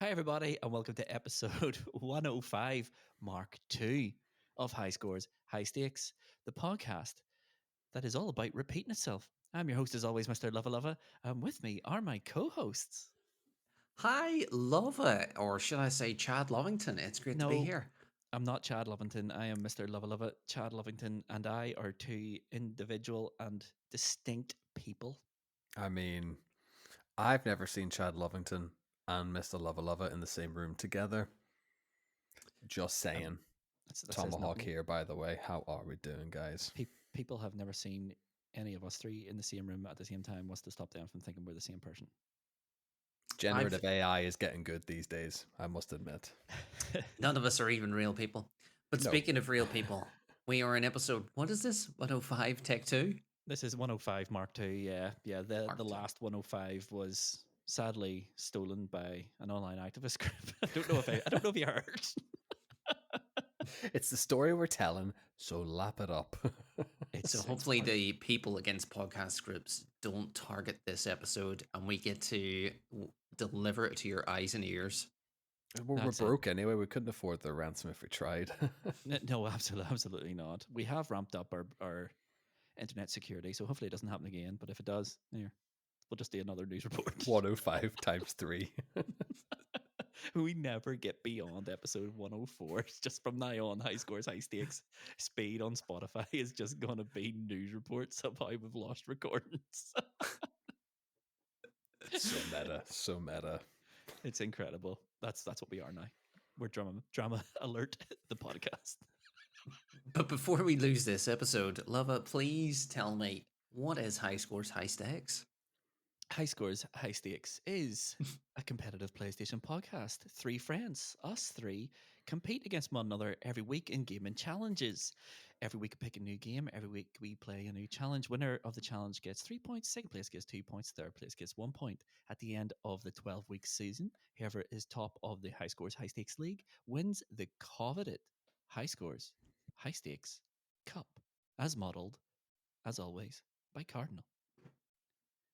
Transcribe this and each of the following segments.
Hi, everybody, and welcome to episode 105, Mark 2 of High Scores, High Stakes, the podcast that is all about repeating itself. I'm your host, as always, Mr. Luvva, and with me are my co hosts. Hi, Luvva, or should I say Chad Lovington? It's great to be No, here. I'm not Chad Lovington. I am Mr. Luvva. Chad Lovington and I are two individual and distinct people. I mean, I've never seen Chad Lovington and Mr. Lova Lova in the same room together. Just saying. That says Tomahawk nothing. here, by the way. How are we doing, guys? People have never seen any of us three in the same room at the same time. What's to stop them from thinking we're the same person? Generative AI is getting good these days, I must admit. None of us are even real people. But No. speaking of real people, we are in episode, what is this? 105, take 2? This is 105 Mark 2. Yeah. The Mark II. last 105 was sadly stolen by an online activist group. I don't know if you heard. It's the story we're telling, so lap it up. So hopefully the people against podcast groups don't target this episode and we get to deliver it to your eyes and ears. We're broke anyway. We couldn't afford the ransom if we tried. No, absolutely not. We have ramped up our internet security, so hopefully it doesn't happen again. But if it does, here, we'll just do another news report. 105 times 3. We never get beyond episode 104. It's just from now on, High Scores, High Stakes speed on Spotify is just going to be news reports of how we've lost recordings. So meta. It's incredible. That's what we are now. We're drama alert, the podcast. But before we lose this episode, Luvva, please tell me, what is High Scores, High Stakes? High Scores, High Stakes is a competitive PlayStation podcast. Three friends, us three, compete against one another every week in gaming challenges. Every week we pick a new game. Every week we play a new challenge. Winner of the challenge gets 3 points. Second place gets 2 points. Third place gets 1 point. At the end of the 12-week season, whoever is top of the High Scores, High Stakes League wins the coveted High Scores, High Stakes Cup, as modelled, as always, by Cardinal.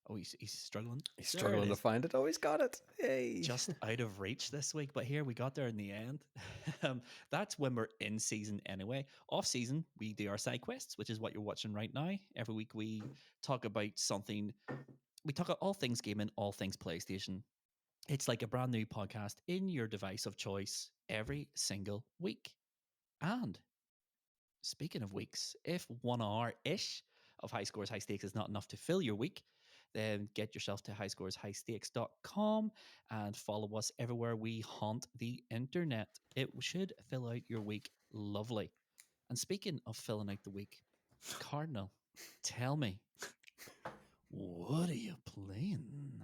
Oh, he's struggling. He's struggling to find it. Oh, he's got it. Yay. Just out of reach this week, but here we got there in the end. That's when we're in season anyway. Off season, we do our side quests, which is what you're watching right now. Every week we talk about something. We talk about all things gaming, all things PlayStation. It's like a brand new podcast in your device of choice every single week. And speaking of weeks, if 1 hour-ish of High Scores, High Stakes is not enough to fill your week, then get yourself to highscoreshighstakes.com and follow us everywhere we haunt the internet. It should fill out your week lovely. And speaking of filling out the week, Cardinal, tell me, what are you playing?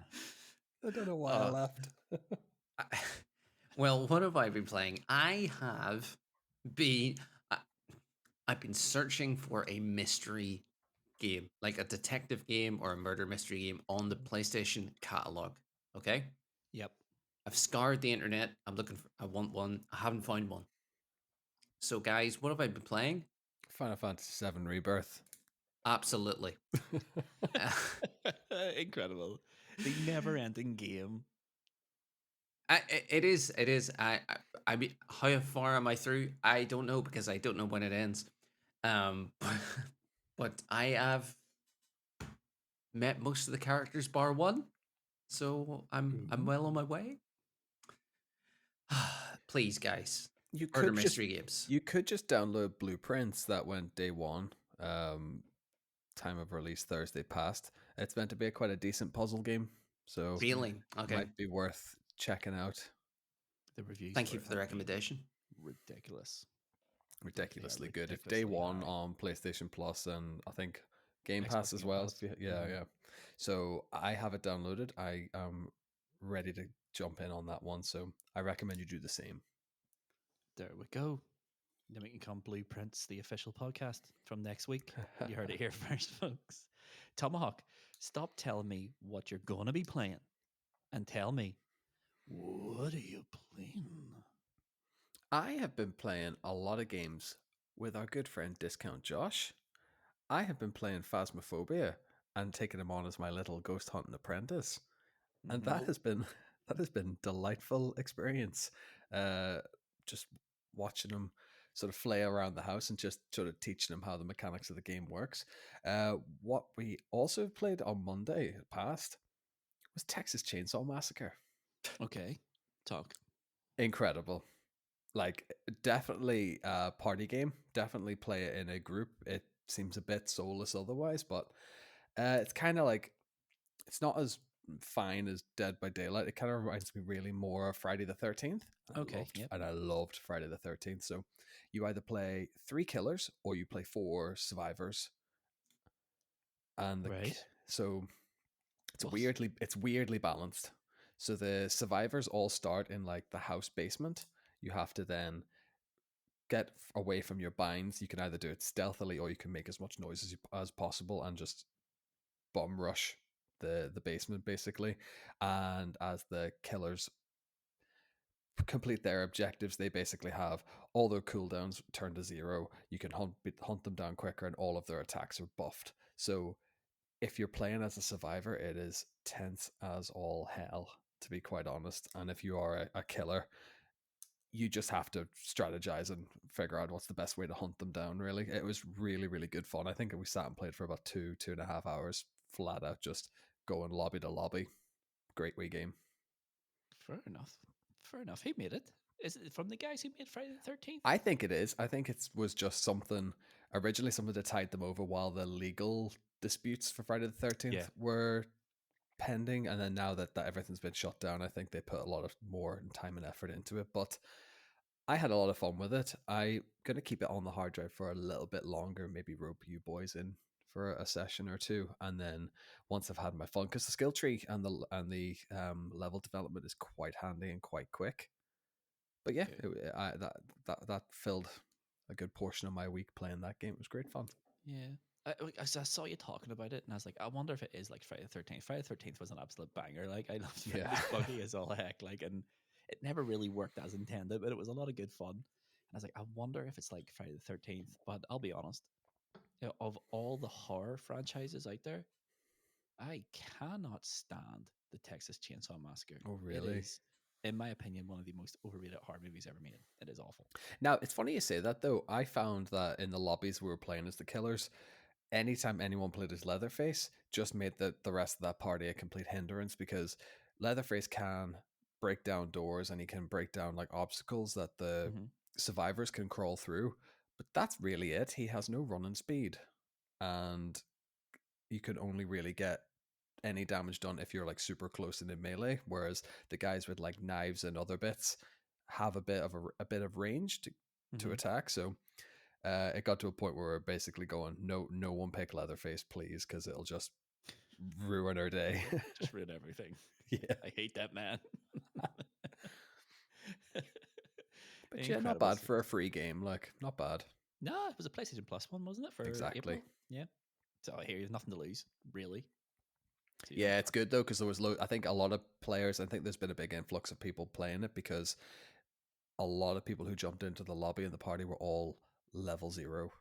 I don't know why I laughed. Well, what have I been playing? I've been searching for a mystery game, like a detective game or a murder mystery game on the PlayStation catalog. Okay. Yep. I've scoured the internet. I want one. I haven't found one. So, guys, what have I been playing? Final Fantasy VII Rebirth. Absolutely. Incredible. The never-ending game. It is. I mean, how far am I through? I don't know because I don't know when it ends. But I have met most of the characters bar one, so I'm well on my way. Please, guys, You murder could mystery games. You could just download Blueprints. That went day one. Time of release Thursday past. It's meant to be quite a decent puzzle game, so Really? Okay. might be worth checking out. The reviews. Thank you for the recommendation. Ridiculously good. If day one on PlayStation Plus and I think Game Pass as well. Yeah. So I have it downloaded. I am ready to jump in on that one. So I recommend you do the same. There we go. Then we can come Blueprints, the official podcast from next week. You heard it here first, folks. Tomahawk, stop telling me what you're going to be playing and tell me, what are you playing? I have been playing a lot of games with our good friend Discount Josh. I have been playing Phasmophobia and taking him on as my little ghost hunting apprentice. And that has been That has been delightful experience. Just watching them sort of flail around the house and just sort of teaching them how the mechanics of the game works. What we also played on Monday past was Texas Chainsaw Massacre. Okay, talk. Incredible. Like, definitely a party game. Definitely play it in a group. It seems a bit soulless otherwise, but it's kind of like, it's not as fine as Dead by Daylight. It kind of reminds me really more of Friday the 13th. Okay, yep. And I loved Friday the 13th. So you either play 3 killers or you play 4 survivors. And Right. so it's weirdly balanced. So the survivors all start in like the house basement. You have to then get away from your binds. You can either do it stealthily or you can make as much noise as possible and just bum rush the basement basically. And as the killers complete their objectives, they basically have all their cooldowns turned to 0. You can hunt them down quicker, and all of their attacks are buffed. So if you're playing as a survivor, it is tense as all hell, to be quite honest. And if you are a killer, you just have to strategize and figure out what's the best way to hunt them down, really. It was really, really good fun. I think we sat and played for about 2.5 hours flat out, just going lobby to lobby. Great wee game. Fair enough. Fair enough. Who made it? Is it from the guys who made Friday the 13th? I think it is. I think it was just something, originally something that tied them over while the legal disputes for Friday the 13th were pending. And then now that everything's been shut down, I think they put a lot of more time and effort into it. But I had a lot of fun with it. I'm going to keep it on the hard drive for a little bit longer, maybe rope you boys in for a session or two. And then once I've had my fun, because the skill tree and the level development is quite handy and quite quick. But yeah, that filled a good portion of my week playing that game. It was great fun. Yeah. I saw you talking about it, and I was like, I wonder if it is like Friday the 13th. Friday the 13th was an absolute banger. Like, I loved it. It was funny as all heck. Like, and it never really worked as intended, but it was a lot of good fun. And I was like, I wonder if it's like Friday the 13th. But I'll be honest, of all the horror franchises out there, I cannot stand the Texas Chainsaw Massacre. Oh, really? It is, in my opinion, one of the most overrated horror movies ever made. It is awful. Now, it's funny you say that, though. I found that in the lobbies we were playing as the killers, anytime anyone played as Leatherface, just made the rest of that party a complete hindrance, because Leatherface can break down doors and he can break down like obstacles that the survivors can crawl through. But that's really it. He has no running speed. And you can only really get any damage done if you're like super close and in melee, whereas the guys with like knives and other bits have a bit of range to attack. So it got to a point where we're basically going, no one pick Leatherface, please, because it'll just ruin our day. Just ruin everything. Yeah, I hate that man. But yeah, not bad for a free game. Like, not bad. No, it was a PlayStation Plus one, wasn't it? For exactly. April? Yeah. So here, there's nothing to lose, really. So, yeah, it's good though, because there was I think a lot of players. I think there's been a big influx of people playing it, because a lot of people who jumped into the lobby and the party were all level 0.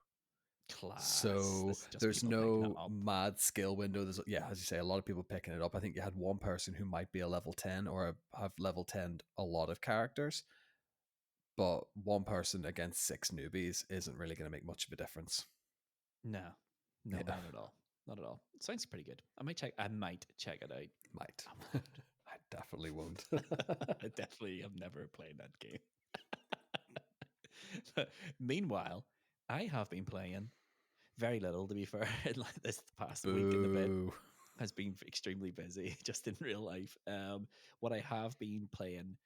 Class. So there's no mad skill window. There's, as you say, a lot of people picking it up. I think you had one person who might be a level 10 or have level 10'd a lot of characters, but one person against 6 newbies isn't really going to make much of a difference. No, not at all. Not at all. It sounds pretty good. I might check it out. I definitely won't. I definitely have never played that game. But meanwhile, I have been playing very little, to be fair. Like this past week in the bit has been extremely busy, just in real life. What I have been playing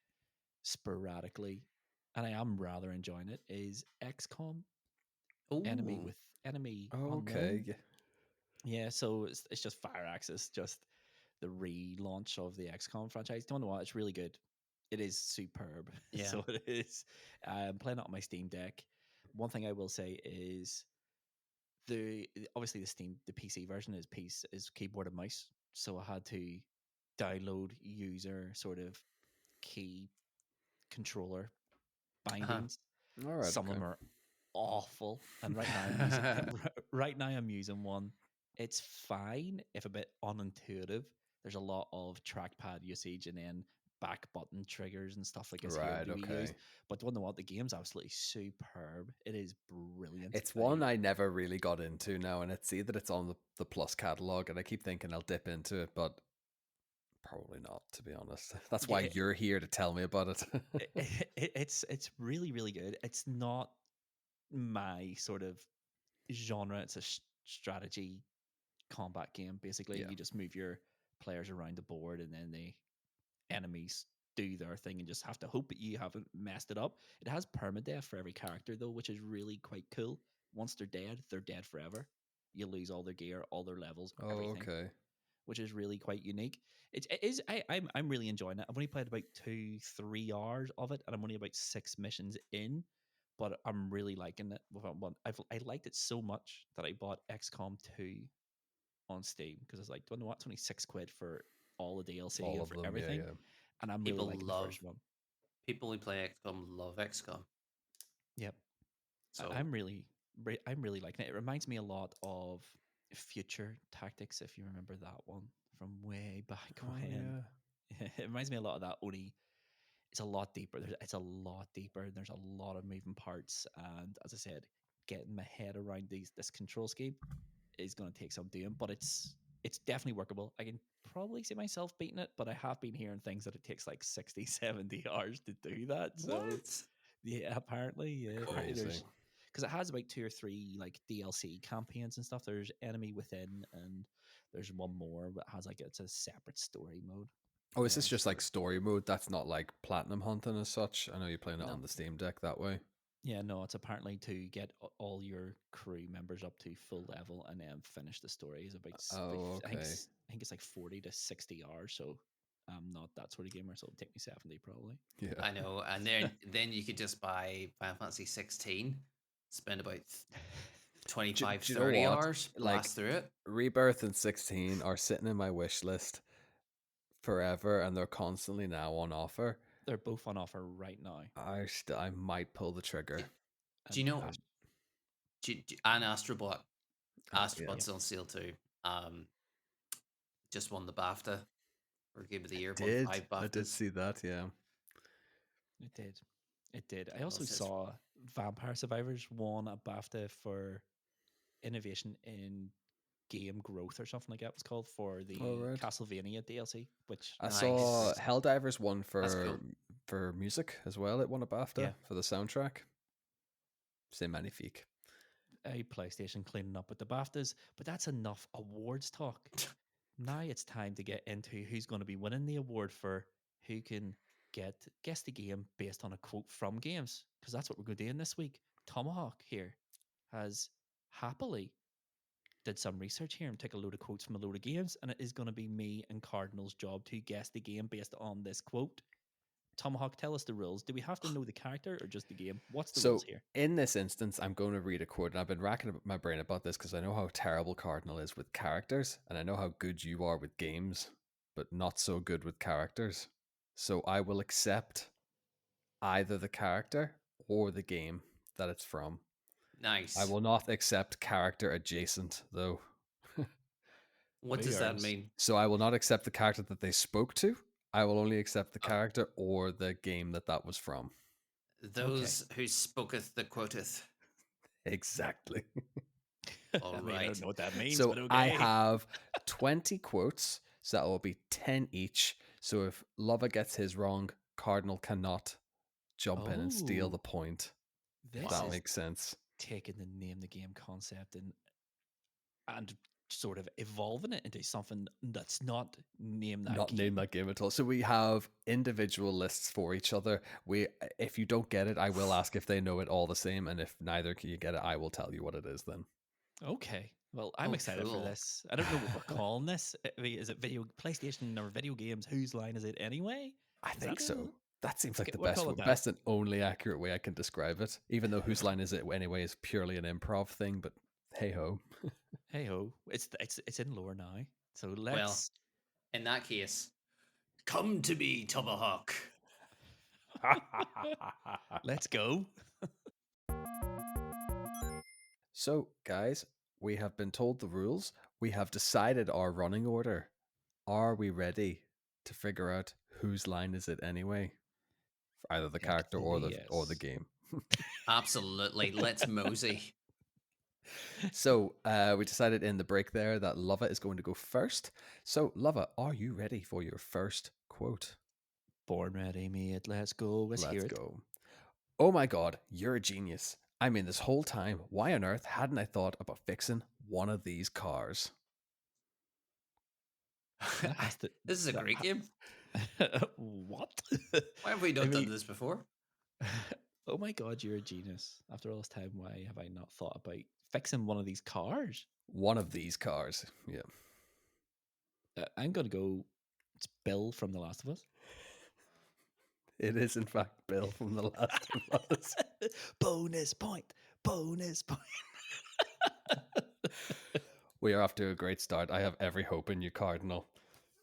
sporadically, and I am rather enjoying it, is XCOM. Enemy okay. Unknown. Yeah, so it's just Fire Axis, just the relaunch of the XCOM franchise. Don't know what, it's really good. It is superb. Yeah. So it is. I'm playing it on my Steam Deck. One thing I will say is obviously the PC version is keyboard and mouse. So I had to download user sort of key controller bindings. All right, Some of them are awful, and right now I'm using one. It's fine if a bit unintuitive. There's a lot of trackpad usage, and then back button triggers and stuff like this here Right, do we use. okay. But you know what? The game's absolutely superb. It is brilliant. It's one I never really got into now, and it's either it's on the Plus catalog, and I keep thinking I'll dip into it, but probably not, to be honest. That's why you're here to tell me about it. It's really, really good. It's not my sort of genre. It's a strategy combat game. Basically, Yeah. you just move your players around the board, and then the enemies do their thing, and just have to hope that you haven't messed it up. It has permadeath for every character though, which is really quite cool. Once they're dead forever. You lose all their gear, all their levels, Oh, everything, okay. which is really quite unique. It is. I'm really enjoying it. I've only played about 2-3 hours of it, and I'm only about 6 missions in, but I'm really liking it. I liked it so much that I bought XCOM 2 on Steam because I was like, do you know what? It's only £6 for all the DLC All and of for them, everything, yeah. and I'm really People liking the love first one. people who play XCOM love XCOM. Yep, So I'm really liking it. It reminds me a lot of Future Tactics, if you remember that one from way back Oh, when. yeah. It reminds me a lot of that. Only it's a lot deeper. It's a lot deeper. There's a lot of moving parts, and as I said, getting my head around this control scheme is going to take some doing. But it's definitely workable. I can probably see myself beating it, but I have been hearing things that it takes like 60, 70 hours to do that. So what? yeah, apparently, yeah. Apparently Crazy. there's because it has about 2 or 3 like DLC campaigns and stuff. There's Enemy Within, and there's one more that has like it's a separate story mode. Oh, is this just So like story mode? That's not like platinum hunting as such? I know you're playing it no, on the Steam Deck that way. yeah, no, it's apparently to get all your crew members up to full level and then finish the story is about. Oh, okay. I think it's like 40 to 60 hours. So I'm not that sort of gamer, so it'll take me 70 probably. Yeah. I know, and then you could just buy Final Fantasy 16, spend about 25, Do you know 30 what? hours, Like, blast through it. Rebirth and 16 are sitting in my wish list forever, and they're constantly now on offer. They're both on offer right now. I might pull the trigger. Do you know? And And Astrobot, Yeah. Astrobot's on sale too. Just won the BAFTA for Game of the Year. Won 5 I did BAFTAs. see that, yeah. It did. It did. I Well, also it says- saw Vampire Survivors won a BAFTA for innovation in game growth or something like that. It was called for the Oh, right. Castlevania DLC, which I Nice. saw Helldivers won That's cool. for music as well. It won a BAFTA Yeah. for the soundtrack. C'est magnifique. a PlayStation cleaning up with the BAFTAs. But that's enough awards talk. Now it's time to get into who's going to be winning the award for who can guess the game based on a quote from games, because that's what we're going to do in this week. Tomahawk here has happily did some research here and took a load of quotes from a load of games, and it is going to be me and Cardinal's job to guess the game based on this quote. Tomahawk, tell us the rules. Do we have to know the character or just the game? What's the rules here? In this instance, I'm going to read a quote, and I've been racking my brain about this because I know how terrible Cardinal is with characters, and I know how good you are with games, but not so good with characters. So I will accept either the character or the game that it's from. Nice. I will not accept character adjacent, though. What does that mean? So I will not accept the character that they spoke to. I will only accept the character or the game that was from. Those who spoketh the quoteth. Exactly. All I right. don't know what that means. So but okay. I have 20 quotes, so that will be 10 each. So if Luvva gets his wrong, Cardinal cannot jump in and steal the point. This If that is makes sense. taking the name the game concept and sort of evolving it into something that's not name that Not game. name that game at all. So we have individual lists for each other. If you don't get it, I will ask if they know it all the same, and if neither can you get it, I will tell you what it is then. Okay. Well, I'm Oh, excited cool. for this. I don't know what we're calling this. I mean, is it PlayStation or video games? Whose line is it anyway? I think so. That seems like the we'll call it that. best and only accurate way I can describe it. Even though whose line is it anyway is purely an improv thing, but hey ho. Hey ho, it's in lore now. So let's. Well, in that case, come to me, Tomahawk. Let's go. So, guys, we have been told the rules. We have decided our running order. Are we ready to figure out whose line is it anyway? For either the character or Technically, the yes. game. Absolutely. Let's mosey. So we decided in the break there that Luvva is going to go first. So Luvva, are you ready for your first quote? Born ready, mate. Let's go. Let's hear Let's it. go. Oh my god, you're a genius. I mean, this whole time, why on earth hadn't I thought about fixing one of these cars? This is a great game. What? Why have we not done this before? Oh my god, you're a genius. After all this time, why have I not thought about fixing one of these cars? One of these cars, yeah. I'm going to go, it's Bill from The Last of Us. It is, in fact, Bill from The Last of Us. Bonus point. Bonus point. We are off to a great start. I have every hope in you, Cardinal.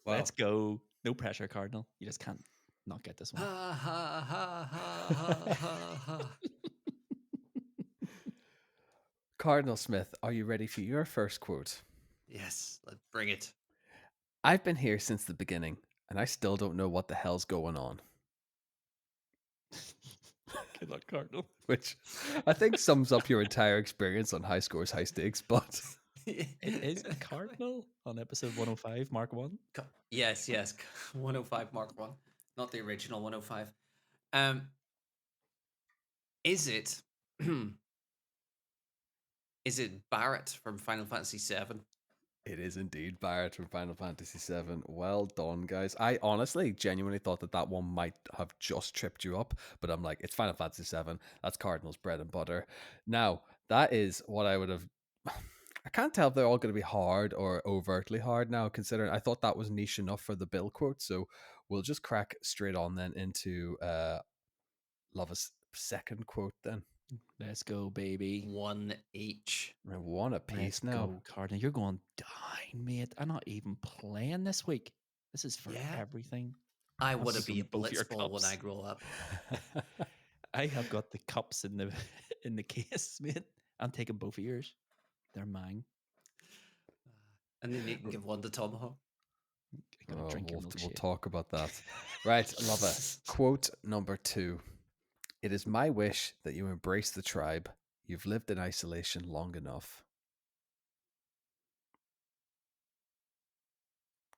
Wow. Let's go. No pressure, Cardinal. You just can't not get this one. Ha ha ha ha ha ha ha. Cardinal Smith, are you ready for your first quote? Yes, let's bring it. I've been here since the beginning, and I still don't know what the hell's going on. Good luck, Cardinal. Which I think sums up your entire experience on High Scores, High Stakes, but... It is Cardinal on episode 105, Mark 1. Yes, 105 Mark 1, not the original 105. Is it is it Barrett from Final Fantasy VII? It is indeed Barrett from Final Fantasy VII. Well done, guys. I honestly, genuinely thought that one might have just tripped you up, but I'm like, it's Final Fantasy VII. That's Cardinal's bread and butter. Now, that is what I would have... I can't tell if they're all going to be hard or overtly hard now, considering I thought that was niche enough for the Bill quote. So we'll just crack straight on then into Luvva's second quote then. Let's go, baby. One each. And one apiece now. Go, Cardinal. You're going down, mate. I'm not even playing this week. This is for everything. I want to taking be a both your blitzball when cups. I grow up. I have got the cups in the case, mate. I'm taking both of yours. They're mine. And then you can give one to Tomahawk. We'll talk about that. Right, Luvva. Quote number 2. It is my wish that you embrace the tribe. You've lived in isolation long enough.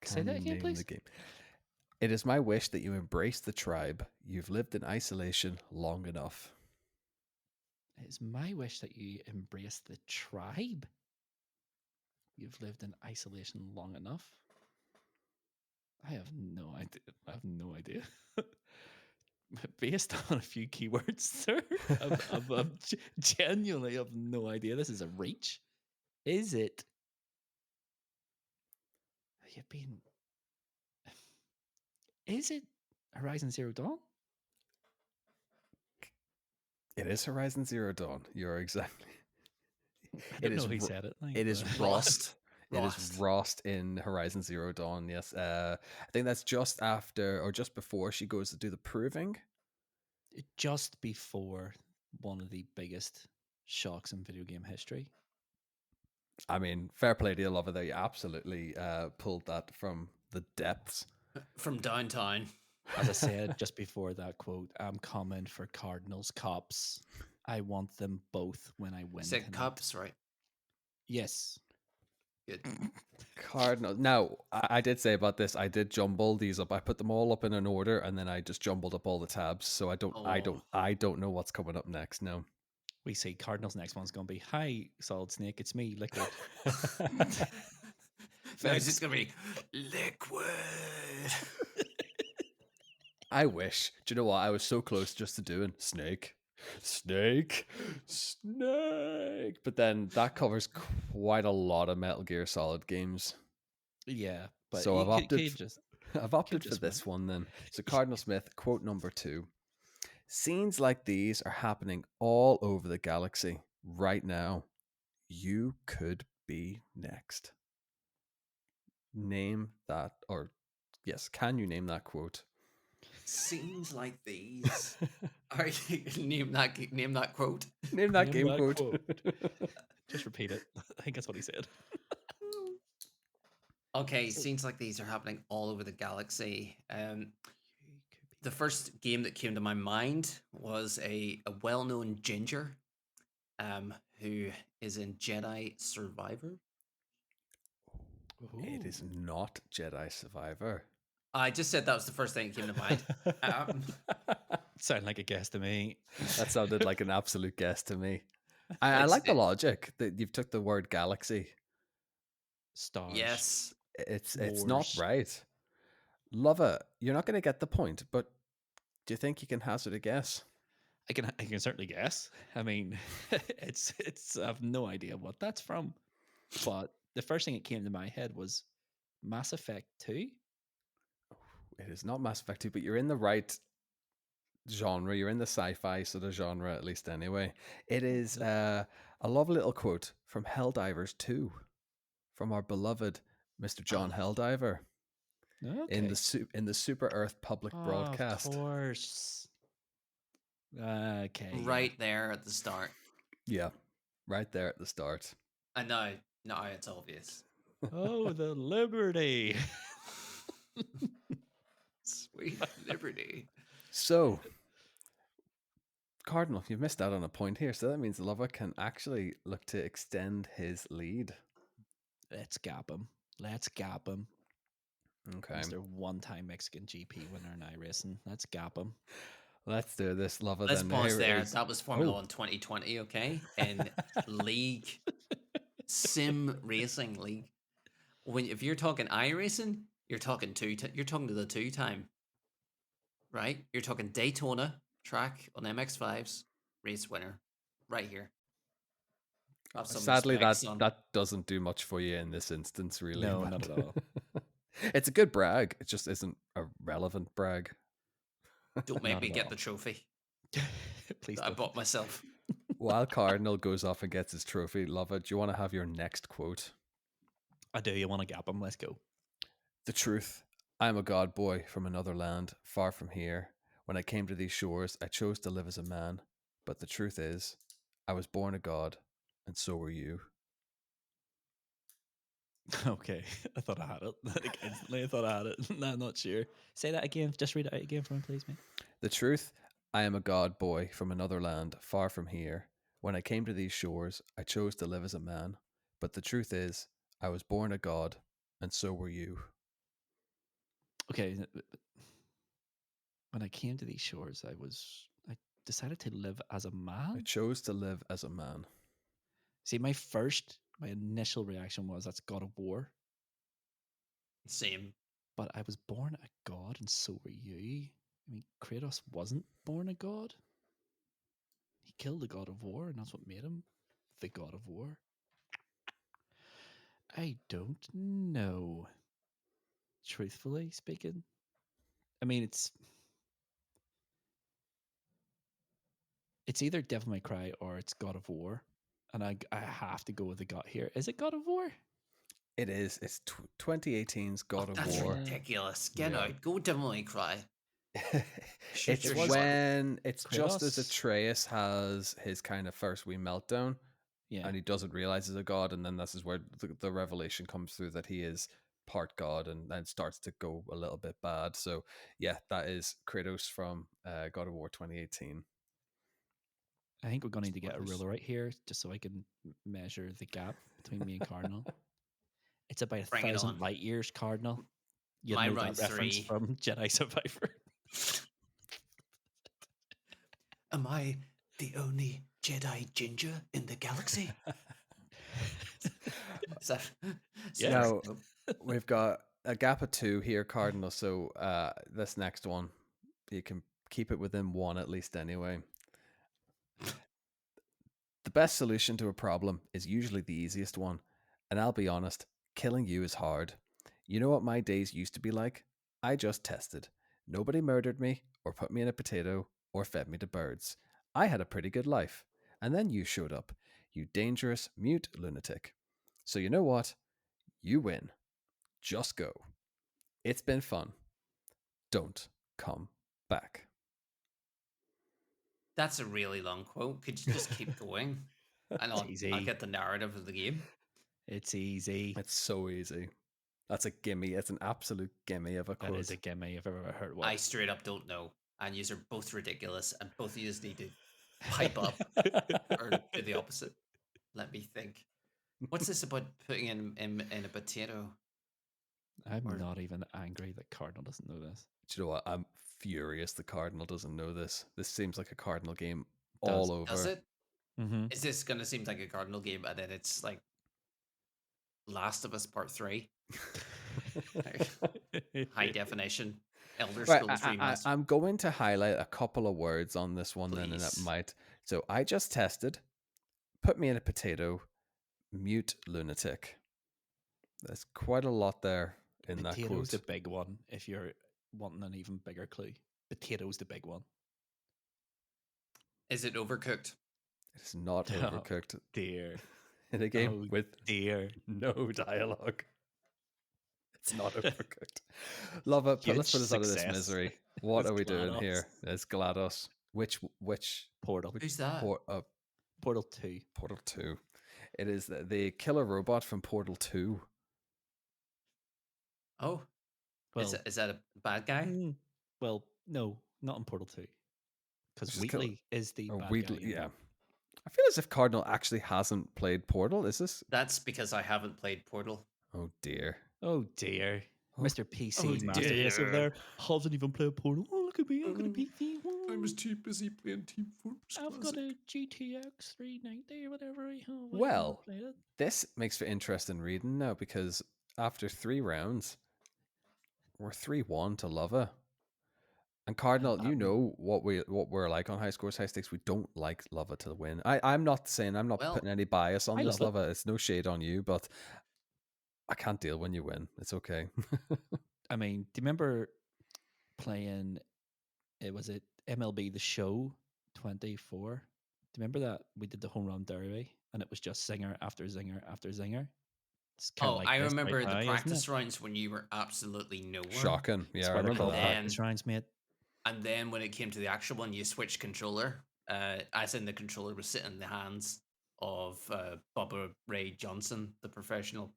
Say that again, please. It is my wish that you embrace the tribe. You've lived in isolation long enough. It is my wish that you embrace the tribe. You've lived in isolation long enough. I have no idea. Based on a few keywords, sir, I'm genuinely have no idea. This is a reach. Is it? You've been. Is it Horizon Zero Dawn? It is Horizon Zero Dawn. You're exactly. I don't know he said it. It is Rost. It is Rost in Horizon Zero Dawn. Yes, I think that's just after or just before she goes to do the proving. Just before one of the biggest shocks in video game history. I mean, fair play to you, Luvva. There, you absolutely pulled that from the depths, from downtown. As I said just before that quote, I'm coming for Cardinals cups. I want them both when I win. Said cups, right? Yes. Good. Cardinal. Now, I did say about this. I did jumble these up. I put them all up in an order, and then I just jumbled up all the tabs. So I don't know what's coming up next. No. We see Cardinals' next one's going to be, "Hi, Solid Snake, it's me, Liquid." No, it's just going to be Liquid. I wish. Do you know what? I was so close just to doing Snake. But then that covers quite a lot of Metal Gear Solid games. Yeah. But so I've opted for this one then. So Cardinal Smith, quote number 2. Scenes like these are happening all over the galaxy right now. You could be next. Name that, or yes, can you name that quote? Scenes like these. All right, name that quote. Name that game quote. Just repeat it. I think that's what he said. Okay, scenes like these are happening all over the galaxy. the first game that came to my mind was a well-known ginger, who is in Jedi Survivor. It is not Jedi Survivor. I just said that was the first thing that came to mind. Sound like a guess to me. That sounded like an absolute guess to me. I like the logic that you've took the word galaxy. Stars. Yes. It's not right. Luvva, you're not going to get the point, but do you think you can hazard a guess? I can certainly guess. I mean, it's I have no idea what that's from. But the first thing that came to my head was Mass Effect 2. It is not Mass Effect 2, but you're in the right genre. You're in the sci-fi sort of genre, at least anyway. It is a lovely little quote from Helldivers 2 from our beloved Mr. John Helldiver. Okay. In the Super Earth public broadcast. Of course. Okay. Right there at the start. Yeah, right there at the start. I know. No, it's obvious. Oh, the Liberty. Sweet Liberty. So, Cardinal, you've missed out on a point here. So that means Luvva can actually look to extend his lead. Let's gap him. Okay. Mr. One-time Mexican GP winner in iRacing. Let's gap him. Let's do this, Luvva. Let's then. pause there. That was Formula 1 2020, okay? In League. Sim Racing League. If you're talking iRacing, you're talking to the 2-time. Right? You're talking Daytona track on MX5's race winner. Right here. Sadly, that doesn't do much for you in this instance, really. No, not at all. It's a good brag. It just isn't a relevant brag. Don't make me get the trophy. Please that I bought myself. While Cardinal goes off and gets his trophy, Luvva, do you want to have your next quote? I do. You want to gap him? Let's go. The truth. I am a god boy from another land, far from here. When I came to these shores, I chose to live as a man. But the truth is, I was born a god, and so were you. Okay. I thought I had it. Like, instantly, I thought I had it. No, I'm not sure. Say that again. Just read it out again for me, please, mate. The truth. I am a god boy from another land, far from here. When I came to these shores, I chose to live as a man. But the truth is, I was born a god, and so were you. Okay. When I came to these shores, I decided to live as a man. I chose to live as a man. See, my initial reaction was that's God of War. Same. But I was born a god, and so were you. I mean, Kratos wasn't born a god. He killed the god of war, and that's what made him the god of war. I don't know. Truthfully speaking. I mean, it's either Devil May Cry or it's God of War. And I have to go with the God here. Is it God of War? It is. It's 2018's God of that's War. That's ridiculous. Get out. Go Devil May Cry. It's when it's Kratos. Just as Atreus has his kind of first wee meltdown, and he doesn't realize he's a god, and then this is where the revelation comes through that he is part god, and then starts to go a little bit bad. So yeah, that is Kratos from God of War 2018. I think we're going to need to get a ruler right here, just so I can measure the gap between me and Cardinal. It's about 1,000 light years, Cardinal. You know that reference from Jedi Survivor. Am I the only Jedi ginger in the galaxy? Now, we've got a gap of 2 here, Cardinal. So this next one, you can keep it within 1 at least anyway. The best solution to a problem is usually the easiest one. And I'll be honest, killing you is hard. You know what my days used to be like? I just tested. Nobody murdered me, or put me in a potato, or fed me to birds. I had a pretty good life. And then you showed up, you dangerous, mute lunatic. So you know what? You win. Just go. It's been fun. Don't come back. That's a really long quote. Could you just keep going? And I'll get the narrative of the game. It's easy. It's so easy. That's a gimme. It's an absolute gimme of a That is quote. a gimme if I've ever heard one. I straight up don't know. And yous are both ridiculous, and both of yous need to pipe up or do the opposite. Let me think. What's this about putting in a potato? I'm Or not even angry that Cardinal doesn't know this. Do you know what? I'm furious the Cardinal doesn't know this. This seems like a Cardinal game Does. all over. does it? Mm-hmm. Is this gonna seem like a Cardinal game, and then it's like Last of Us Part 3? High definition. Elder Right, Scrolls Remastered. I'm going to highlight a couple of words on this one then, and it Please. might. So I just tested. Put me in a potato. Mute lunatic. There's quite a lot there in that Potato's quote. the big one. If you're wanting an even bigger clue, potato's the big one. Is it overcooked? It's not Oh, overcooked. dear. In a game Oh, with dear. no dialogue. It's not overcooked. Luvva, let's Huge put us out of this success. misery. What It's are we doing GLaDOS. here? It's GLaDOS. Which Portal. Who's that? Portal 2. Portal 2. It is the killer robot from Portal 2. Oh, Well, is that a bad guy? well, no, not in Portal 2. Because Just kill- Wheatley is the Or bad Weedle, guy. in yeah. that. I feel as if Cardinal actually hasn't played Portal. Is this? That's because I haven't played Portal. Oh dear. Oh, dear. Oh, Mr. PC masterpiece dear. over there hasn't even played Portal. Oh, look at me. I've got a PC. too busy playing Team Fortress I've got a GTX 390 or whatever I have. Well, I it. this makes for interesting reading now because after 3 rounds, we're 3-1 to Luvva. And Cardinal, you know what we're like on High Scores, High Stakes. We don't like Luvva to win. I'm not Well, putting any bias on I this, love it. Luvva. It's no shade on you, but I can't deal when you win. It's okay. I mean, do you remember playing, was it MLB The Show 24? Do you remember that? We did the home run derby and it was just zinger after zinger after zinger. It's kind of like I this right remember now, the isn't practice it? rounds when you were absolutely nowhere. Shocking. That's Yeah, I why they're remember called that. practice rounds, mate. And then when it came to the actual one, you switched controller. As in the controller was sitting in the hands of Bubba Ray Johnson, the professional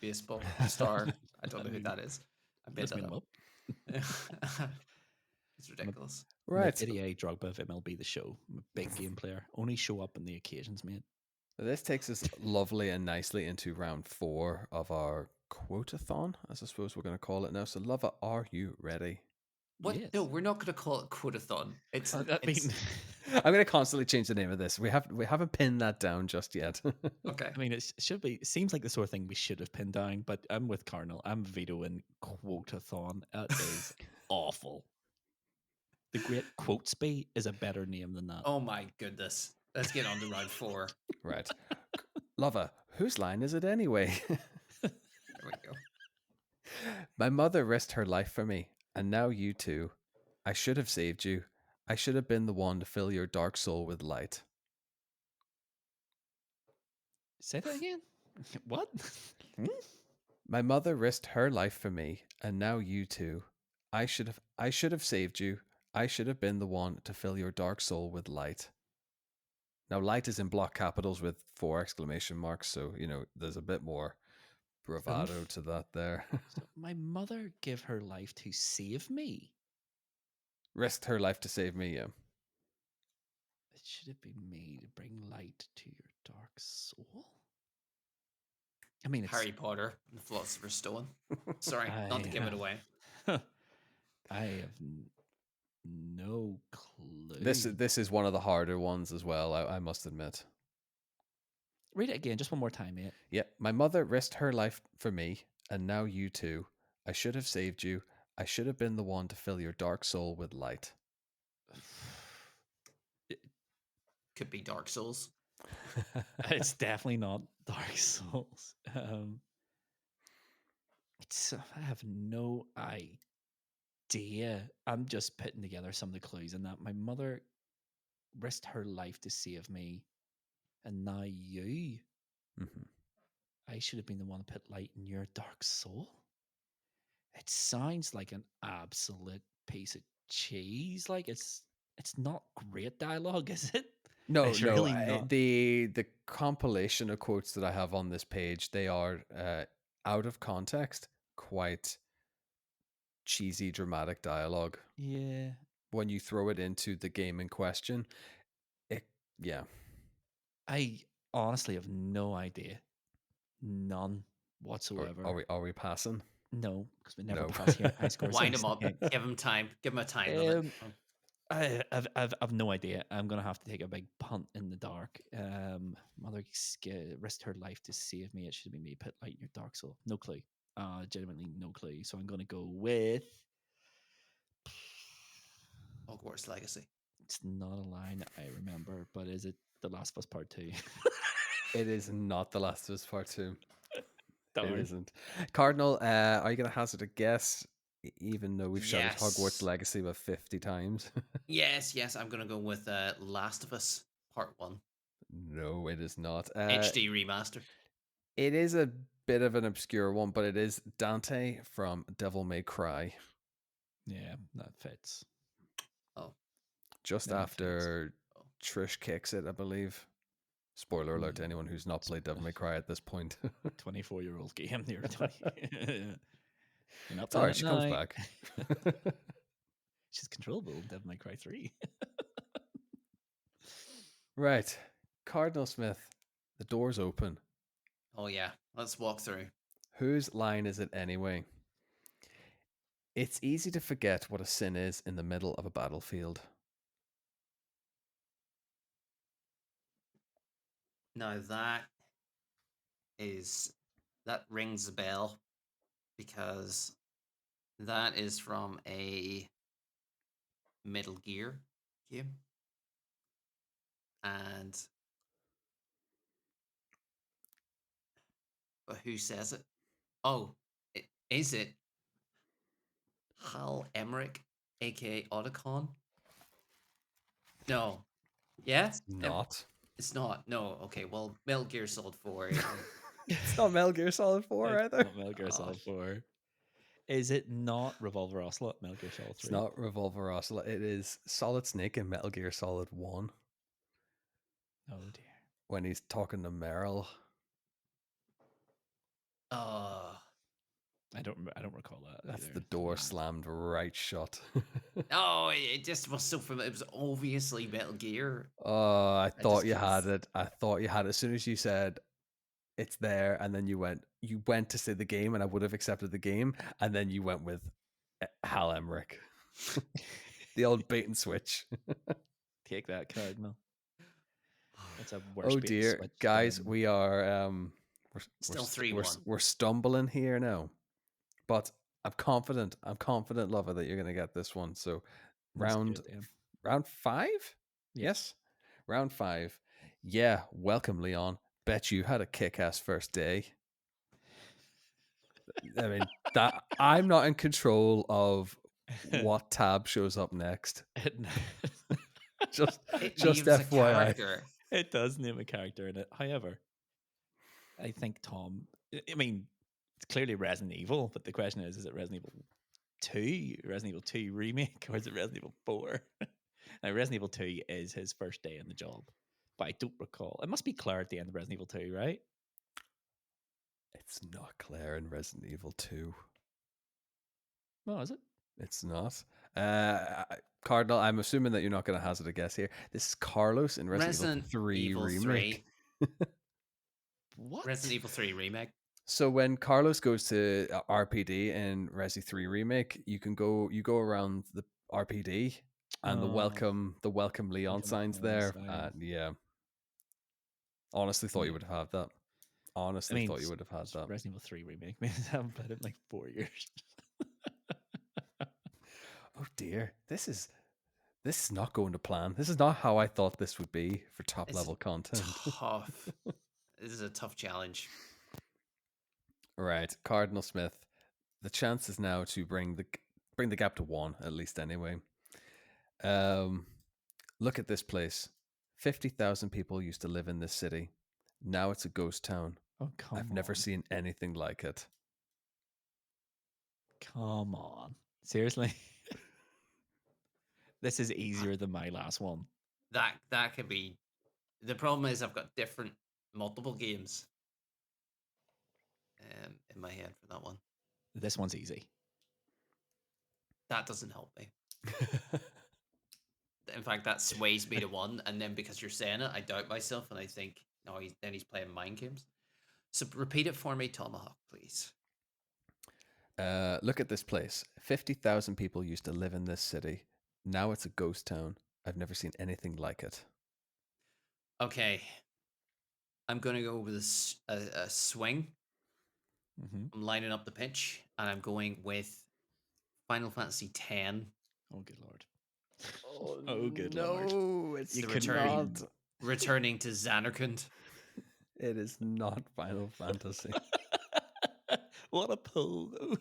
baseball star. I don't know who that is. I made Just that made 'em up. up. It's ridiculous. Right. Didier Drogba of MLB The Show. I'm a big game player. Only show up on the occasions, mate. This takes us lovely and nicely into round 4 of our quotathon, as I suppose we're going to call it now. So, Luvva, are you ready? What? Yes. No, we're not going to call it quotathon. It's. I it's mean, I'm going to constantly change the name of this. We haven't pinned that down just yet. okay. I mean, it should be. It seems like the sort of thing we should have pinned down, but I'm with Cardinal. I'm vetoing quotathon. That is awful. The Great Quotesby is a better name than that. Oh my goodness. Let's get on to round 4. Right. Luvva, whose line is it anyway? There we go. My mother risked her life for me, and now you too. I should have saved you. I should have been the one to fill your dark soul with light. Say that again. What? My mother risked her life for me, and now you too. I should have saved you. I should have been the one to fill your dark soul with light. Now, light is in block capitals with 4 exclamation marks, so there's a bit more bravado to that there. So my mother gave her life to save me. Risked her life to save me, yeah. It should have been me to bring light to your dark soul. I mean, it's Harry Potter and the Philosopher's Stone. Sorry, not to give it away. I have no clue. This is one of the harder ones as well, I must admit. Read it again, just one more time, mate. Yeah, my mother risked her life for me, and now you too. I should have saved you. I should have been the one to fill your dark soul with light. Could be Dark Souls. It's definitely not Dark Souls. I have no idea. I'm just putting together some of the clues in that. My mother risked her life to save me, and now you. Mm-hmm. I should have been the one to put light in your dark soul. It sounds like an absolute piece of cheese. Like it's not great dialogue, is it? No, It's no. really not. The compilation of quotes that I have on this page, they are out of context. quite cheesy, dramatic dialogue. Yeah. When you throw it into the game in question, yeah. I honestly have no idea. None whatsoever. Are we passing? No, because we never No. pass high scores. Wind him up. Give him time. Give him a time limit. I've no idea. I'm gonna have to take a big punt in the dark. Mother risked her life to save me. It should have been me. Put light in your dark soul. No clue. Genuinely no clue. So I'm gonna go with. Hogwarts Legacy. It's not a line I remember, but is it The Last of Us Part 2? It is not The Last of Us Part 2. Darn. It isn't. Cardinal, are you going to hazard a guess, even though we've shouted Hogwarts Yes. Legacy about 50 times? Yes. I'm going to go with Last of Us Part 1. No, it is not. HD remaster. It is a bit of an obscure one, but it is Dante from Devil May Cry. Yeah, that fits. Oh. Just That after Trish kicks it, I believe. Spoiler alert to anyone who's not played Devil May Cry at this point. 24-year-old game. You're 20. You're not It's alright, she comes back. She's controllable in Devil May Cry 3. Right. Cardinal Smith, the door's open. Oh, yeah. Let's walk through. Whose line is it anyway? It's easy to forget what a sin is in the middle of a battlefield. Now that rings a bell because that is from a Metal Gear game. But who says it? Oh, is it Hal Emmerich, aka Otacon? No. Yeah? It's not. It's not. No. Okay, well, Metal Gear Solid 4. It's not Metal Gear Solid 4 either. Not Metal Gear Solid 4. Is it not Revolver Ocelot, Metal Gear Solid 3? It's not Revolver Ocelot. It is Solid Snake in Metal Gear Solid 1. Oh dear. When he's talking to Meryl. I don't recall that. That's either, the door slammed right shut. Oh, it just was so familiar. It was obviously Metal Gear. Oh, I thought you had it. I thought you had it. As soon as you said it's there, and then you went to say the game, and I would have accepted the game, and then you went with Hal Emmerich. The old bait and switch. Take that, Cardinal. That's a worse. Oh dear, guys, we are we're still 3-1. We're stumbling here now, but I'm confident, Lover, that you're going to get this one. So round 5, yes, round 5. Yeah, welcome, Leon. Bet you had a kick-ass first day. I mean, that I'm not in control of what tab shows up next. just FYI. It does name a character in it. However, I think Tom. I mean, it's clearly Resident Evil, but the question is it Resident Evil 2, Resident Evil 2 remake, or is it Resident Evil 4? Now, Resident Evil 2 is his first day in the job, but I don't recall. It must be Claire at the end of Resident Evil 2, right? It's not Claire in Resident Evil 2. Oh, is it? It's not. Cardinal, I'm assuming that you're not going to hazard a guess here. This is Carlos in Resident Evil 3 remake. What? Resident Evil 3 remake. So when Carlos goes to RPD in Resi 3 remake, you go around the RPD and the welcome Leon signs there. Yeah. Honestly thought you would have that. Honestly thought you would have had that. Resident Evil 3 remake. I haven't played it in like 4 years. Oh dear. This is not going to plan. This is not how I thought this would be for top level content. Tough. This is a tough challenge. Right, Cardinal Smith. The chance is now to bring the gap to 1, at least anyway. Look at this place. 50,000 people used to live in this city. Now it's a ghost town. Oh, come on. I've never seen anything like it. Come on. Seriously? This is easier than my last one. That could be. The problem is I've got multiple games in my head for that one. This one's easy. That doesn't help me. In fact, that sways me to one, and then because you're saying it, I doubt myself, and I think, no, he's playing mind games. So repeat it for me, Tomahawk, please. Look at this place. 50,000 people used to live in this city. Now it's a ghost town. I've never seen anything like it. Okay. I'm going to go with a swing. Mm-hmm. I'm lining up the pitch, and I'm going with Final Fantasy X. Oh, good lord. Oh, good no, lord. it's The returning to Xanarkand. It is not Final Fantasy. What a pull, though.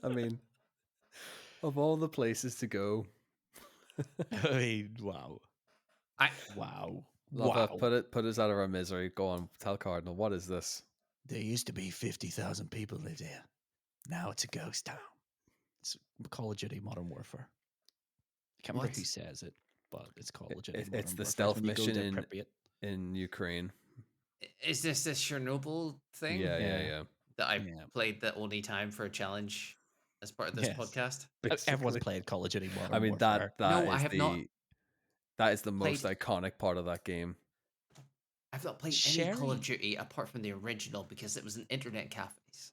I mean, of all the places to go. I mean, wow. Wow. Luvva, Wow. put us out of our misery. Go on, tell Cardinal, what is this? There used to be 50,000 people lived here. Now it's a ghost town. It's Call of Duty Modern Warfare. I can't remember who says it, but it's Call of Duty Modern It's the Warfare. stealth mission in Ukraine. Is this Chernobyl thing? Yeah. That I played the only time for a challenge as part of this podcast? Everyone's played Call of Duty Modern I mean, Warfare. No, I have not. That is the most iconic part of that game. I've not played any Call of Duty apart from the original because it was in internet cafes.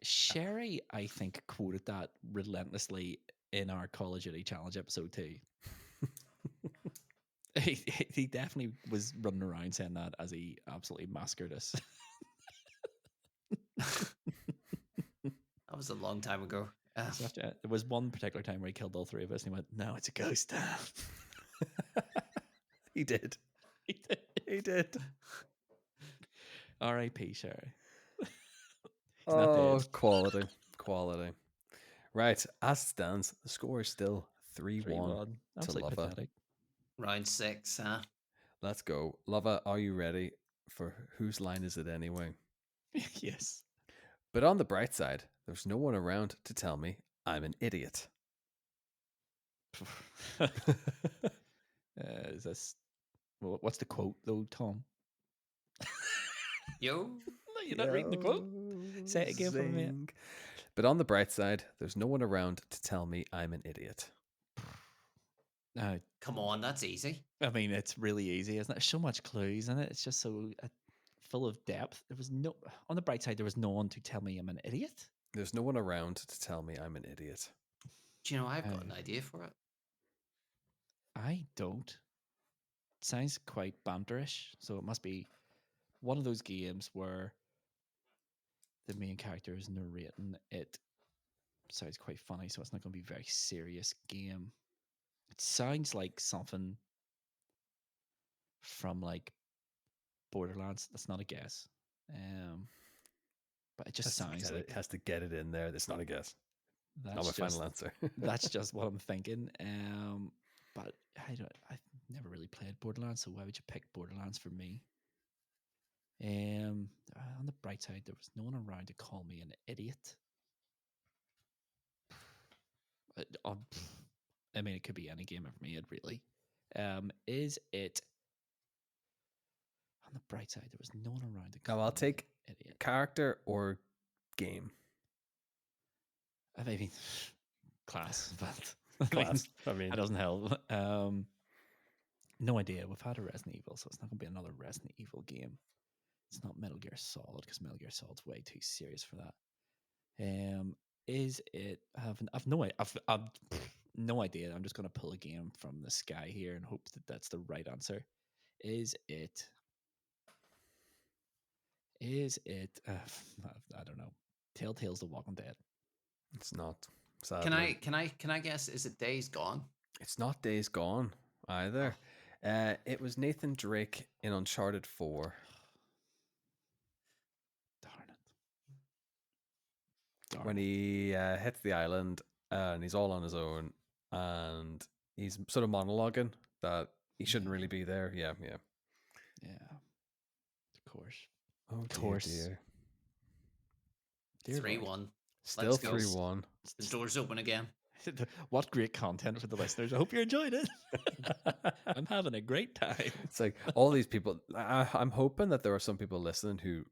Sherry, I think, quoted that relentlessly in our Call of Duty challenge episode too. He definitely was running around saying that as he absolutely massacred us. That was a long time ago. There was one particular time where he killed all three of us and he went, "No, it's a ghost town." He did. He did. R.I.P. Sherry. Oh, quality. Right, as it stands, the score is still 3-1 to Luvva. Pathetic. Round 6, huh? Let's go. Luvva, are you ready for whose line is it anyway? Yes. But on the bright side, there's no one around to tell me I'm an idiot. Is this... What's the quote, though, Tom? Yo. You're not reading the quote? Say it again for me. But on the bright side, there's no one around to tell me I'm an idiot. Come on, that's easy. I mean, it's really easy, isn't it? There's so much clues in it. It's just so full of depth. There was no... On the bright side, there was no one to tell me I'm an idiot. There's no one around to tell me I'm an idiot. Do you know, I've got an idea for it. I don't. It sounds quite banterish, so it must be one of those games where the main character is narrating it. Sounds quite funny, so it's not going to be a very serious game. It sounds like something from like Borderlands. That's not a guess. But it just sounds like it has to get it in there. That's not a guess. That's not my final answer. That's just what I'm thinking. But I've never really played Borderlands, so why would you pick Borderlands for me? On the bright side, there was no one around to call me an idiot. I mean, it could be any game I've made, really. Is it on the bright side? There was no one around to call I'll take me idiot. Character or game. I mean, class, but class. I mean, that doesn't help. No idea. We've had a Resident Evil, so it's not going to be another Resident Evil game. It's not Metal Gear Solid because Metal Gear Solid's way too serious for that. Is it? I've no idea. I'm just going to pull a game from the sky here and hope that that's the right answer. Is it? I don't know. Telltale's The Walking Dead. It's not. Sadly. Can I guess? Is it Days Gone? It's not Days Gone either. It was Nathan Drake in Uncharted 4. Darn when he hits the island and he's all on his own and he's sort of monologuing that he shouldn't really be there. Yeah. Of course. Oh, of course. Dear 3-1. Still 3-1. The door's open again. What great content for the listeners. I hope you enjoyed it. I'm having a great time. It's like all these people. I'm hoping that there are some people listening who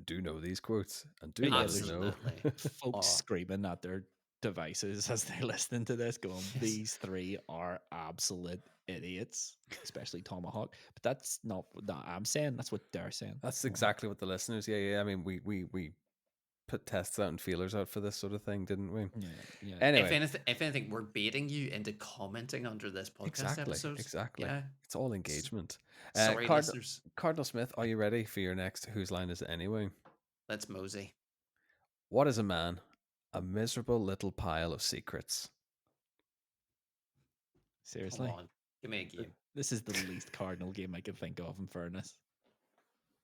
do know these quotes and do Yeah, let us there's know. Absolutely. folks Oh, screaming at their devices as they're listening to this, going, yes. "These three are absolute idiots," especially Tomahawk. But that's not what I'm saying. That's what they're saying. That's Tomahawk. exactly what the listeners. Yeah. I mean, we put tests out and feelers out for this sort of thing, didn't we? Yeah. Anyway, If anything, we're baiting you into commenting under this podcast episode. exactly. Yeah. It's all engagement. Sorry, listeners. Cardinal Smith, are you ready for your next Whose Line Is It Anyway? Let's mosey. What is a man? A miserable little pile of secrets. Seriously, Come on, give me a game. this is the least Cardinal game I can think of. In fairness,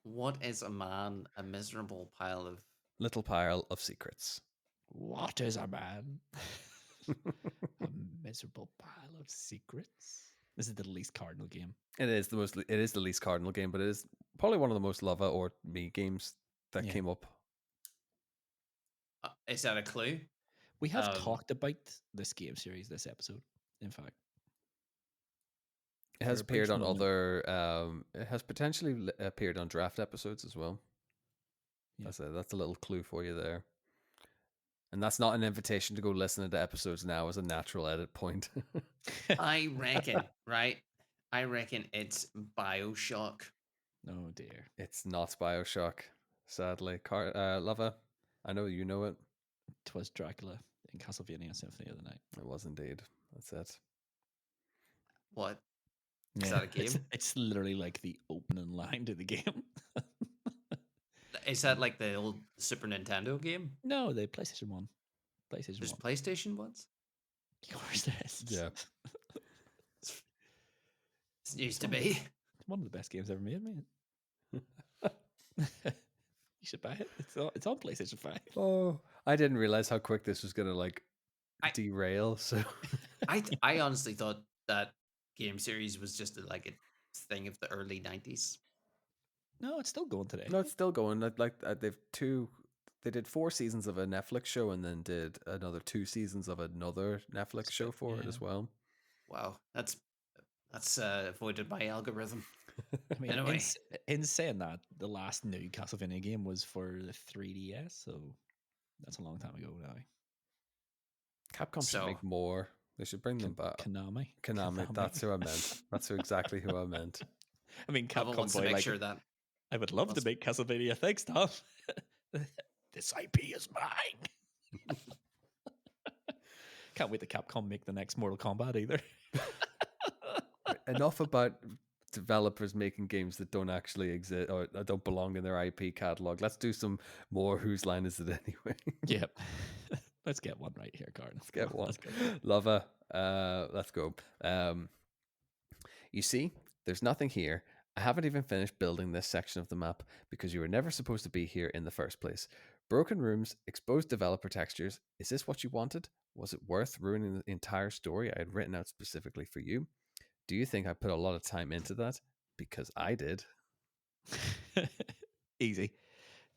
What is a man? A miserable pile of. Little pile of secrets. what is a man? A miserable pile of secrets. This is the least Cardinal game. It is the least Cardinal game, but it is probably one of the most Luvva or me games that Yeah. came up. Is that a clue? We have talked about this game series this episode. In fact, It has for a brief appeared on moment. other. It has potentially appeared on draft episodes as well. Yeah. That's a little clue for you there. And that's not an invitation to go listen to episodes now as a natural edit point. I reckon, right? I reckon it's BioShock. Oh dear. It's not BioShock, sadly. Luvva, I know you know it. 'Twas Dracula in Castlevania Symphony of the Night. It was indeed. That's it. What? Is that a It's, game? it's literally like the opening line to the game. Is that like the old Super Nintendo game? No, the PlayStation 1. PlayStation There's 1. PlayStation ones? Of course there is. Yeah. It used to be. It's one of the best games ever made, man. You should buy it. It's on PlayStation 5. Oh, I didn't realize how quick this was gonna I- derail. So I honestly thought that game series was just like a thing of the early 90s. No, it's still going today. no, it's still going. They did 4 seasons of a Netflix show and then did another 2 seasons of another Netflix show for it yeah. as well. Wow, that's avoided my algorithm. I mean, Anyway. in saying that, the last new Castlevania game was for the 3DS, so that's a long time ago now. Capcom should So- make more. They should bring them back. Konami. Konami, that's who I meant. That's exactly who I meant. I mean, Pavel Capcom wants to boy, make like, sure that I would love to wants- make Castlevania. Thanks, Tom. This IP is mine. Can't wait to Capcom make the next Mortal Kombat either. Enough about developers making games that don't actually exist or don't belong in their IP catalog. Let's do some more. Whose line is it anyway? Yep. Let's get one right here, Cardinal. Let's get one. Let's go. Luvva, let's go. You see, there's nothing here. I haven't even finished building this section of the map because you were never supposed to be here in the first place. Broken rooms, exposed developer textures. Is this what you wanted? Was it worth ruining the entire story I had written out specifically for you? Do you think I put a lot of time into that? Because I did. Easy.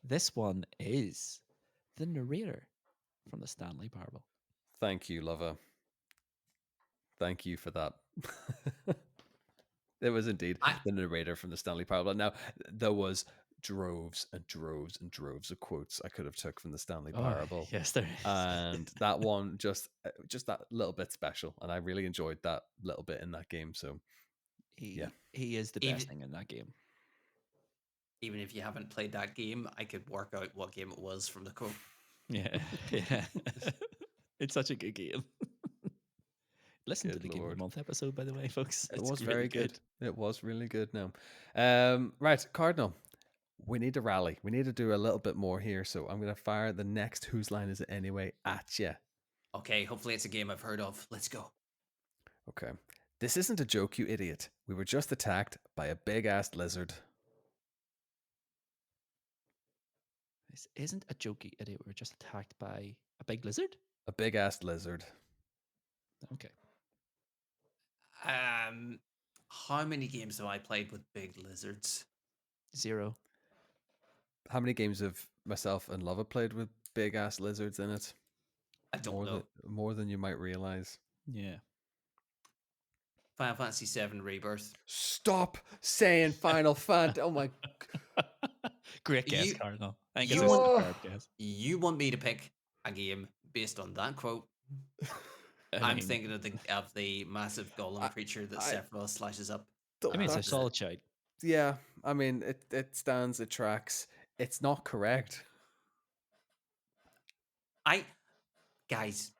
This one is the narrator from the Stanley Parable. Thank you, Luvva. Thank you for that. It was indeed the narrator from the Stanley Parable. Now, there was droves and droves and droves of quotes I could have took from the Stanley Parable. Yes, there is. And that one just that little bit special, and I really enjoyed that little bit in that game. So he yeah. is the best thing in that game. even if you haven't played that game, I could work out what game it was from the quote. Yeah. It's such a good game. Listen to Good the Game of Lord. the Month episode, by the way, folks. It It's was really very good. It was really good now. Right, Cardinal, we need to rally. We need to do a little bit more here. So I'm going to fire the next Whose Line Is It Anyway at you. Okay, hopefully it's a game I've heard of. Let's go. Okay. This isn't a joke, you idiot. We were just attacked by a big-ass lizard. This isn't a jokey idiot. We were just attacked by a big lizard. A big-ass lizard. Okay. How many games have I played with big lizards? 0. How many games have myself and Luvva played with big-ass lizards in it? I don't know. More than you might realize. Yeah. Final Fantasy VII Rebirth. Stop saying Final Fantasy. Oh my... Great guess, You Cardinal. I think it's you a want superb guess. you want me to pick a game based on that quote? I I'm mean, thinking of the massive golem I, creature that I Sephiroth slashes up. I mean, it's a that's solid shout. yeah. I mean, it stands, it tracks. It's not correct. I guys,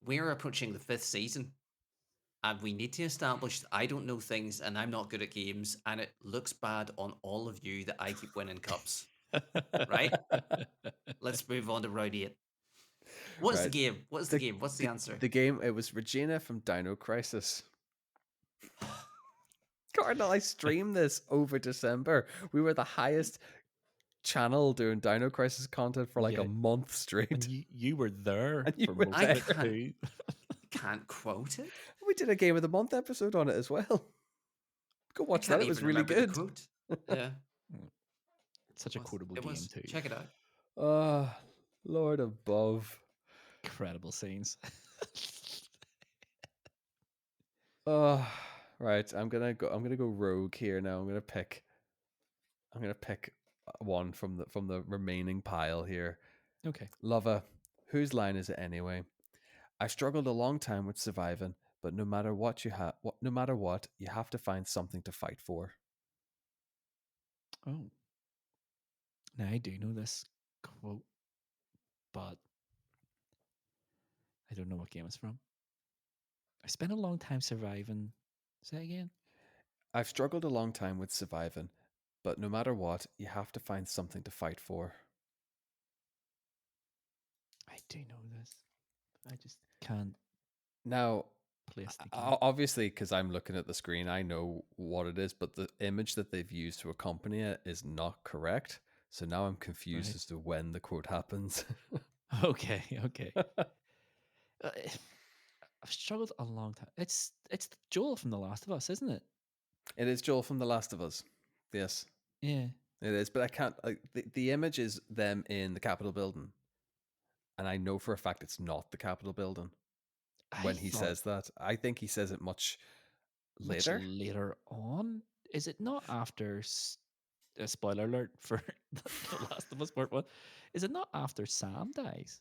we're approaching the 5th season, and we need to establish that I don't know things and I'm not good at games, and it looks bad on all of you that I keep winning cups. Right? Let's move on to round 8. What's the Right. game? What's the game? What's the answer? The game. It was Regina from Dino Crisis. Cardinal, I streamed this over December. We were the highest channel doing Dino Crisis content for like a Yeah. month straight. And you were there And you for were most I of it can't- too. Can't quote it. We did a Game of the Month episode on it as well. Go I watch can't that. It was even really remember good. the quote. Yeah, Such a quotable it game was. too. Check it out. Lord above. Incredible scenes. Right. I'm gonna go rogue here now. I'm gonna pick one from the remaining pile here. Okay. Luvva, whose line is it anyway? I struggled a long time with surviving, but no matter what, you have to find something to fight for. Oh. Now I do know this quote, but I don't know what game it's from. I spent a long time surviving. Say that again. I've struggled a long time with surviving, but no matter what, you have to find something to fight for. I do know this. I just can't Now, place the game. obviously, because I'm looking at the screen, I know what it is, but the image that they've used to accompany it is not correct. So now I'm confused Right. as to when the quote happens. Okay. Okay. I've struggled a long time. It's Joel from The Last of Us, isn't it? It is Joel from The Last of Us. Yes, Yeah. it is. But I can't. The image is them in the Capitol building, and I know for a fact it's not the Capitol building when he says that. I think he says it much later. Much later on. Is it not after? A spoiler alert for The Last of Us Part 1. Is it not after Sam dies?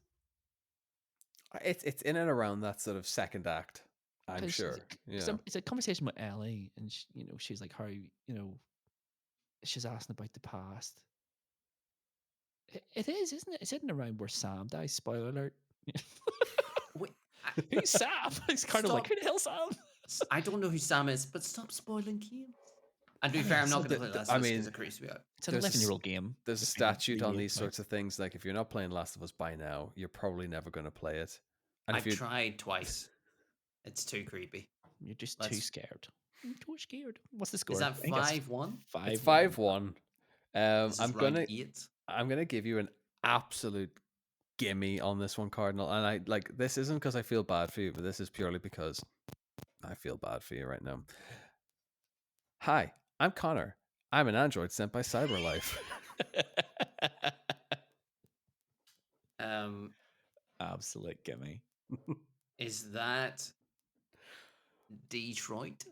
It's in and around that sort of second act. I'm sure. Yeah. It's a conversation with Ellie, and she's like, "How she's asking about the past." It is, isn't it? It's in and around where Sam dies. Spoiler alert. Wait, Who's Sam? It's kind of like, who the hell Sam? I don't know who Sam is, but stop spoiling games. And to be fair, I'm not going to play Last of Us because it creeps me out. It's an 11-year-old game. There's a statute on these sorts of things. Like if you're not playing Last of Us by now, you're probably never going to play it. And I've tried twice. It's too creepy. You're just too scared. I'm too scared. What's the score? Is that 5-1? It's 5-1. I'm gonna give you an absolute gimme on this one, Cardinal. And I like this isn't because I feel bad for you, but this is purely because I feel bad for you right now. Hi, I'm Connor. I'm an android sent by CyberLife. Absolute gimme. Is that Detroit?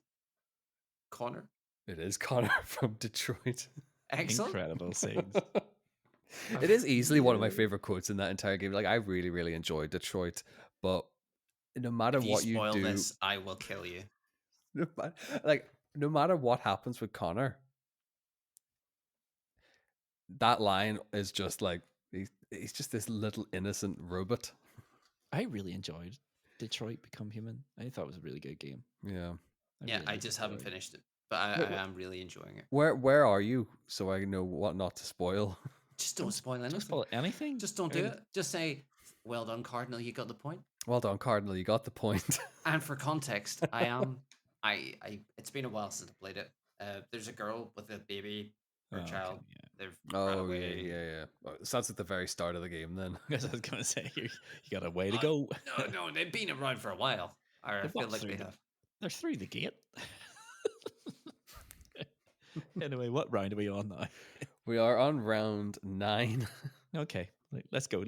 Connor? It is Connor from Detroit. Excellent. Incredible scenes. It is easily one of my favorite quotes in that entire game. Like I really, really enjoyed Detroit, but no matter what you spoil do, this, I will kill you. No matter what happens with Connor, that line is just like he's just this little innocent robot. I really enjoyed Detroit Become Human. I thought it was a really good game. Yeah. I just haven't finished it, but I am really enjoying it. Where are you? So I know what not to spoil. Just don't spoil anything. Don't spoil anything. Just don't do it. Just say, "Well done, Cardinal. You got the point." Well done, Cardinal. You got the point. And for context, it's been a while since I played it. There's a girl with a baby or a child. Okay, yeah. They've run away. yeah. So that's at the very start of the game then. As I was gonna say, you got a way to go. No, they've been around for a while. Or I feel like they have. They're through the gate. Anyway, what round are we on now? We are on round 9. Okay, let's go.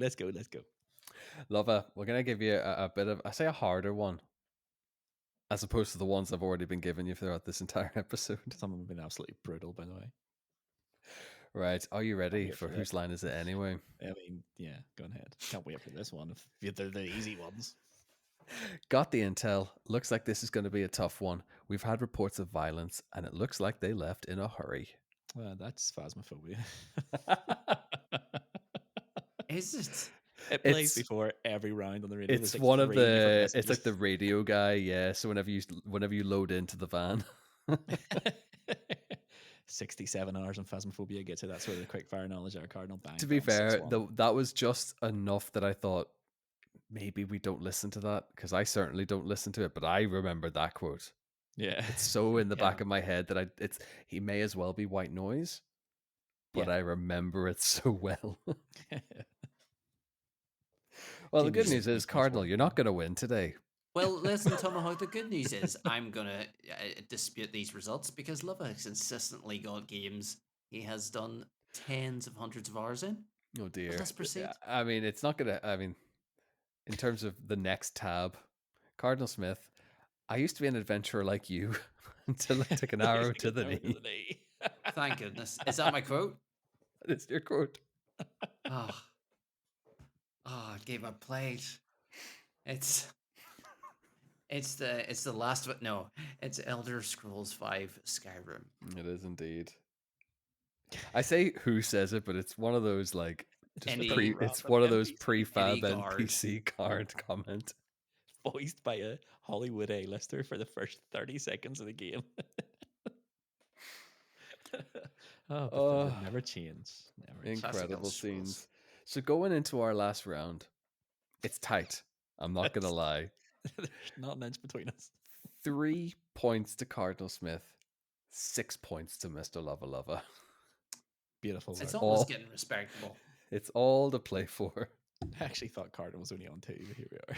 Luvva, we're gonna give you a bit of, I say, a harder one, as opposed to the ones I've already been giving you throughout this entire episode. Some of them have been absolutely brutal, by the way. Right. Are you ready wait for for whose this. line is it anyway? I mean, yeah, go ahead. Can't wait for this one. If they're the easy ones. Got the intel. Looks like this is going to be a tough one. We've had reports of violence, and it looks like they left in a hurry. That's Phasmophobia. Is it? It plays It's before every round on the radio. There's it's like one of 3 different the it's messages. like the radio guy, yeah. So whenever you load into the van, 67 hours on Phasmophobia gets you that sort of quick fire knowledge there, Cardinal. Bang, to be bam, fair, 6-1. that was just enough that I thought maybe we don't listen to that because I certainly don't listen to it, but I remember that quote. Yeah. It's so in the Yeah. back of my head that he may as well be white noise, but Yeah. I remember it so well. Well, the good Jamie's news is, weakness Cardinal, one. you're not going to win today. Well, listen, Tomahawk, the good news is I'm going to dispute these results because Luvva has consistently got games he has done tens of hundreds of hours in. Oh dear. But let's proceed. I mean, it's not going to. I mean, in terms of the next tab, Cardinal Smith, I used to be an adventurer like you until I took an arrow to the knee. Thank goodness. Is that my quote? That is your quote. Oh, I gave up plate. It's the last of it. No, it's Elder Scrolls V Skyrim. It is indeed. I say who says it, but it's one of those like just Any it's random one of those NPC. prefab guard. NPC card comment. Voiced by a Hollywood A-lister for the first 30 seconds of the game. Oh, Bethesda never change. Never change. Incredible Classic Elder scenes. Scrolls. So going into our last round, it's tight. I'm not gonna lie. There's not an inch between us. 3 points to Cardinal Smith, 6 points to Mr. Luvva Luvva. Beautiful. It's word. almost getting respectable. It's all to play for. I actually thought Cardinal was only on 2, but here we are.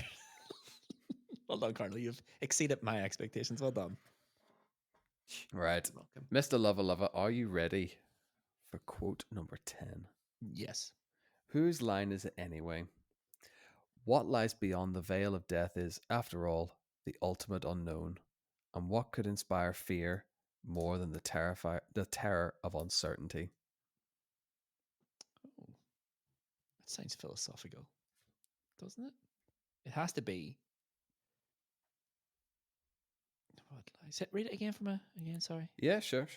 Well done, Cardinal. You've exceeded my expectations. Well done. Right. You're welcome. Mr. Luvva Luvva, are you ready for quote number 10? Yes. Whose line is it anyway? What lies beyond the veil of death is, after all, the ultimate unknown. And what could inspire fear more than the terror of uncertainty? Oh, that sounds philosophical, doesn't it? It has to be. What lies? Read it again again. Sorry. Yeah, sure.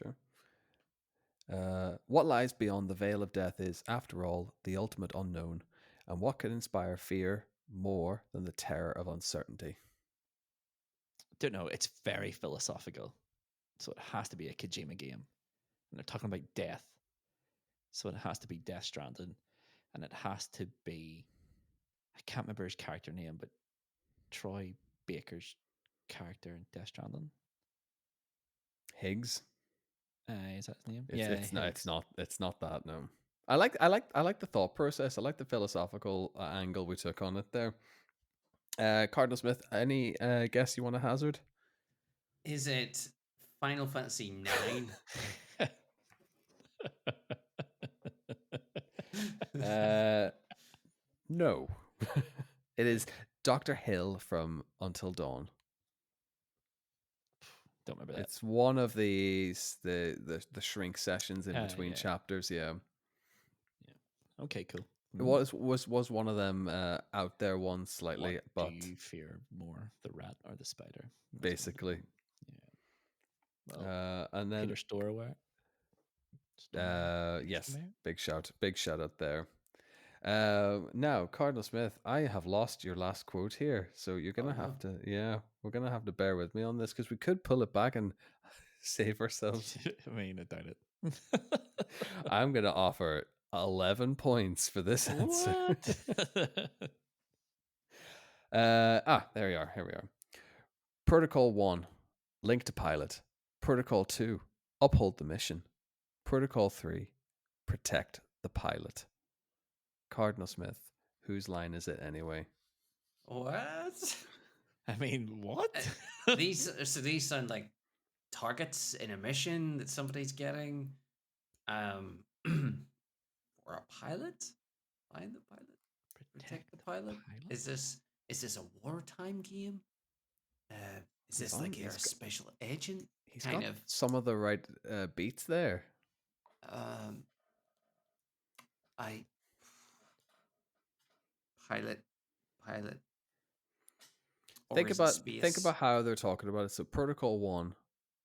What lies beyond the veil of death is, after all, the ultimate unknown. And what could inspire fear more than the terror of uncertainty? Don't know. It's very philosophical, so it has to be a Kojima game. And they're talking about death, so it has to be Death Stranding, and it has to be. I can't remember his character name, but Troy Baker's character in Death Stranding. Higgs. Is that his name? It's not that. No. I like the thought process. I like the philosophical angle we took on it there. Cardinal Smith, any guess you want to hazard? Is it Final Fantasy 9? No. It is Dr. Hill from Until Dawn. Don't remember that. It's one of these the shrink sessions in between yeah. chapters. Yeah. Okay, cool. It was one of them out there one slightly, What but do you fear more, the rat or the spider? That's basically. Yeah. Well, And then Peter Stormare. yes, big shout out there. Now, Cardinal Smith, I have lost your last quote here, so you're gonna have to, we're gonna have to bear with me on this because we could pull it back and save ourselves. I mean, I doubt it. I'm gonna offer 11 points for this answer. There we are. Here we are. Protocol 1, link to pilot. Protocol 2, uphold the mission. Protocol 3, protect the pilot. Cardinal Smith, whose line is it anyway? What? I mean, what? These sound like targets in a mission that somebody's getting. For a pilot? Find the pilot? Protect the pilot? Is this a wartime game? Is this like a special agent? He's got some of the right beats there. I pilot. Or Think is it about space? how they're talking about it. So Protocol 1,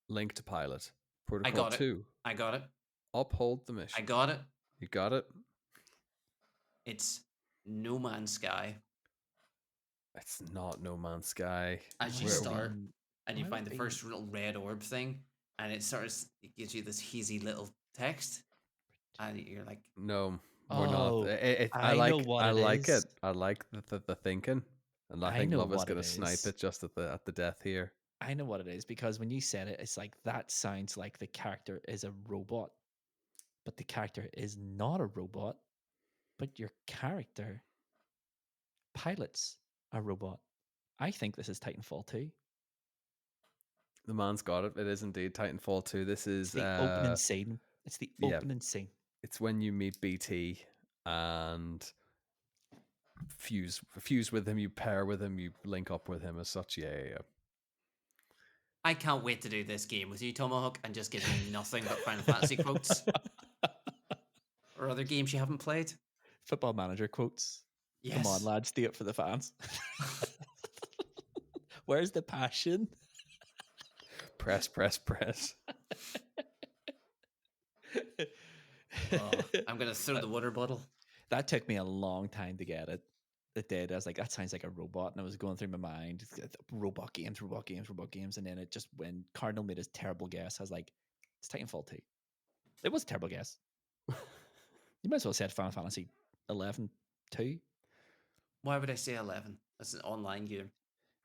link to pilot. I Protocol got it. 2, I got it. uphold the I mission. got it. You got it? It's No Man's Sky. It's not No Man's Sky. As you Why would it start be? and you Why would find it the be? first little red orb thing, and it gives you this hazy little text, and you're like, No, we're not. Oh, I I know like what I it like it. is. I like the thinking, and I I think know Luvva's what it gonna snipe is. it just at the death here. I know what it is because when you said it, it's like that sounds like the character is a robot, but the character is not a robot, but your character pilots a robot. I think this is Titanfall 2. The man's got it. It is indeed Titanfall 2. This It's is the opening scene. It's the yeah, opening scene. it's when you meet BT and fuse with him, you pair with him, you link up with him as such. Yeah. I can't wait to do this game with you, Tomahawk, and just give you nothing but Final Fantasy quotes or other games you haven't played. Football Manager quotes. Yes. Come on, lads, do it for the fans. Where's the passion? Press. Oh, I'm gonna throw the water bottle. That took me a long time to get it. It did. I was like, that sounds like a robot. And I was going through my mind, robot games. And then it just, when Cardinal made his terrible guess, I was like, it's Titanfall 2. It was a terrible guess. You might as well have said Final Fantasy 11 2. Why would I say 11? That's an online game.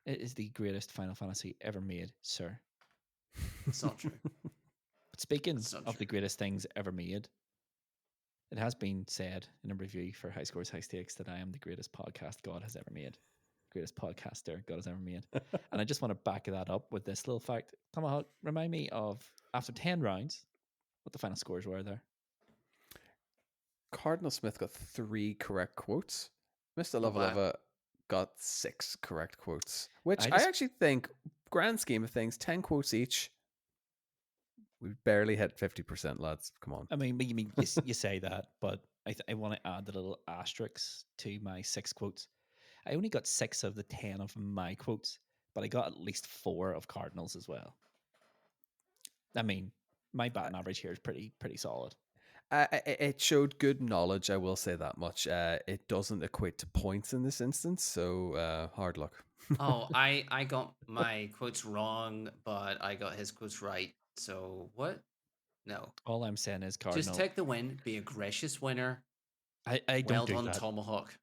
It is the greatest Final Fantasy ever made, sir. It's not true. But speaking That's not of the true. greatest things ever made, it has been said in a review for High Scores, High Stakes that I am the greatest podcast God has ever made. Greatest podcaster God has ever made. And I just want to back that up with this little fact. Tomahawk, remind me of, after 10 rounds, what the final scores were there. Cardinal Smith got 3 correct quotes. Mr. Not bad. Luvva got 6 correct quotes, which I I just- actually think, grand scheme of things, 10 quotes each. We barely hit 50%, lads. Come on. I mean, you say that, but I want to add the little asterisks to my 6 quotes. I only got 6 of the 10 of my quotes, but I got at least 4 of Cardinals as well. I mean, my batting average here is pretty solid. It showed good knowledge, I will say that much. It doesn't equate to points in this instance, so hard luck. Oh, I got my quotes wrong, but I got his quotes right. So what? No. All I'm saying is Cardinal. Just take the win. Be a gracious winner. I Well don't do done, that. Tomahawk.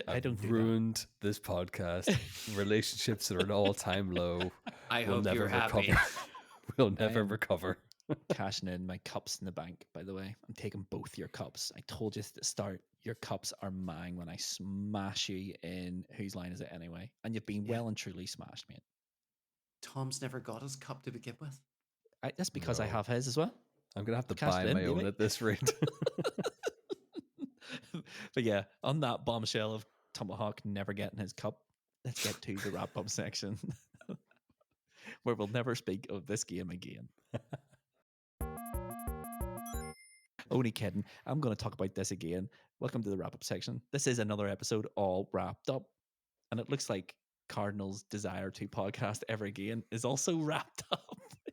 I don't do ruined this podcast. Relationships are at an all-time low. I We'll hope never you're happy. recover. We'll never am- recover. that. Cashing in my cups in the bank, by the way. I'm taking both your cups. I told you at the start, your cups are mine when I smash you in Whose Line Is It Anyway? And you've been well and truly smashed, mate. Tom's never got his cup to begin with. That's because I No. have his as well. I'm going to have to Cashed buy in, my own baby. at this rate. But yeah, on that bombshell of Tomahawk never getting his cup, let's get to the wrap up section where we'll never speak of this game again. Only kidding. I'm going to talk about this again. Welcome to the wrap up section. This is another episode all wrapped up. And it looks like Cardinal's desire to podcast ever again is also wrapped up.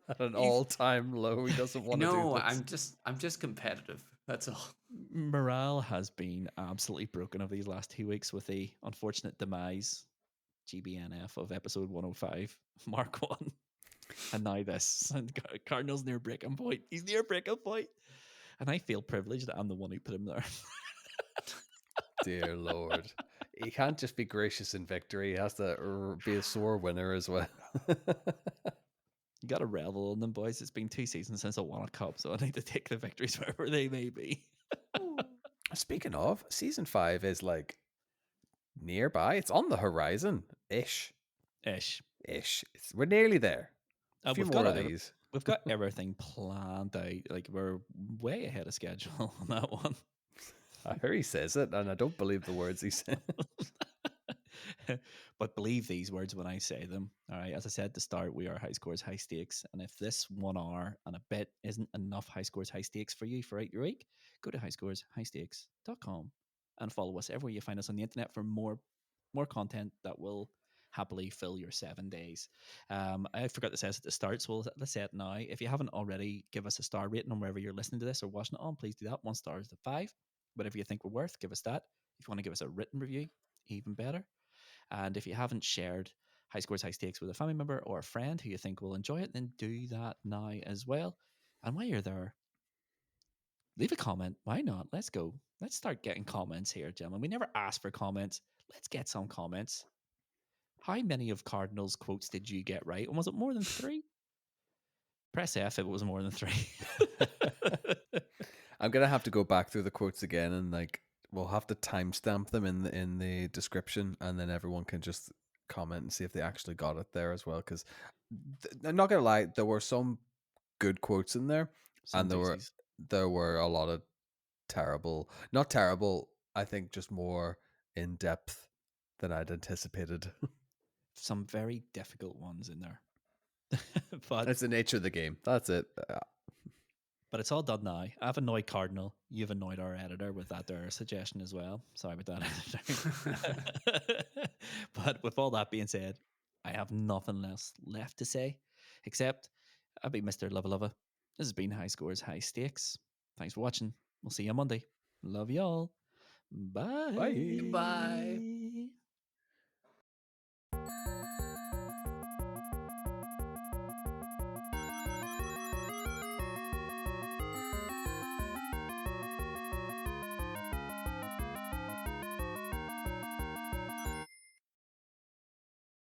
At an all-time low. He doesn't want to do No, this. I'm just competitive. That's all. Morale has been absolutely broken over these last 2 weeks with the unfortunate demise, GBNF, of episode 105, Mark 1. And now this. And Cardinal's near breaking point. He's near breaking point. And I feel privileged that I'm the one who put him there. Dear Lord. He can't just be gracious in victory. He has to be a sore winner as well. You got to revel in them, boys. It's been 2 seasons since I won a cup, so I need to take the victories wherever they may be. Speaking of, season 5 is like nearby. It's on the horizon. Ish. We're nearly there. A few We've more got of these. We've got everything planned out. Like, we're way ahead of schedule on that one. I hear he says it, and I don't believe the words he said. But believe these words when I say them. All right. As I said at the start, we are high scores, high stakes. And if this 1 hour and a bit isn't enough high scores, high stakes for you for out your week, go to highscoreshighstakes.com and follow us everywhere you find us on the internet for more content that will happily fill your 7 days. I forgot to say this at the start, so let's say it now. If you haven't already, give us a star rating on wherever you're listening to this or watching it on. Please do that. 1 star is the 5. Whatever you think we're worth, give us that. If you want to give us a written review, even better. And if you haven't shared High Scores, High Stakes with a family member or a friend who you think will enjoy it, then do that now as well. And while you're there, leave a comment. Why not? Let's go. Let's start getting comments here, gentlemen. We never asked for comments. Let's get some comments. How many of Cardinal's quotes did you get right? And was it more than 3? Press F if it was more than 3. I'm gonna have to go back through the quotes again, and like we'll have to timestamp them in the description, and then everyone can just comment and see if they actually got it there as well. Because I'm not gonna lie, there were some good quotes in there, Some and doozies. there were a lot of terrible, not terrible. I think just more in depth than I'd anticipated. Some very difficult ones in there. but It's the nature of the game. That's it. But it's all done now. I've annoyed Cardinal. You've annoyed our editor with that there suggestion as well. Sorry about that, editor. But with all that being said, I have nothing else left to say except I'll be Mr. Luvva Luvva. This has been High Scores, High Stakes. Thanks for watching. We'll see you on Monday. Love y'all. Bye. Bye. Goodbye.